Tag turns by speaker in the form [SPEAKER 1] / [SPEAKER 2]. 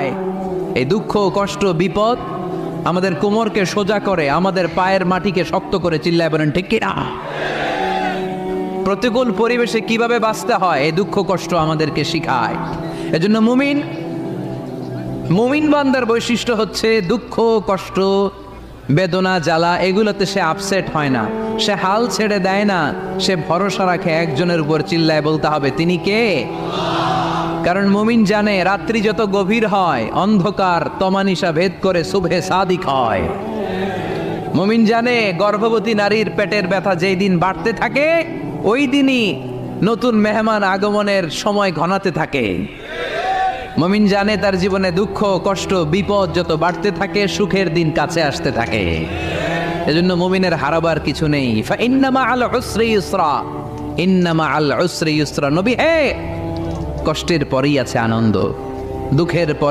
[SPEAKER 1] শিখায়। এই দুঃখ, কষ্ট, বিপদ আমাদের কোমরকে সোজা করে, আমাদের পায়ের মাটিকে শক্ত করে। চিল্লায় বলেন ঠিক কিনা? প্রতিকূল পরিবেশে কিভাবে বাঁচতে হয় এই দুঃখ কষ্ট আমাদেরকে শিখায়। এজন্য মুমিন বান্দার বৈশিষ্ট্য হচ্ছে দুঃখ কষ্ট বেদনা জ্বালা এগুলোতে সে আপসেট হয় না, সে হাল ছেড়ে দেয় না, সে ভরসা রাখে একজনের উপর। চিল্লায় বলতে হবে তিনি কে? কারণ মুমিন জানে রাত্রি যত গভীর হয় অন্ধকার তমানিসা ভেদ করে সুবহে সাদিক হয়। মুমিন জানে গর্ভবতী নারীর পেটের ব্যথা যেই দিন বাড়তে থাকে ওই দিনই নতুন মেহমান আগমনের সময় ঘনাতে থাকে। মুমিন জানে তার জীবনে দুঃখ কষ্ট বিপদ যত বাড়তে থাকে সুখের দিন কাছে আসতে থাকে। এজন্য মুমিনের হারাবার কিছু নেই। ফাইন্না মাআল উসরি ইউসরা, ইন্না মাআল উসরি ইউসরা। নবী হে, কষ্টের পরেই আছে আনন্দ, দুঃখের পর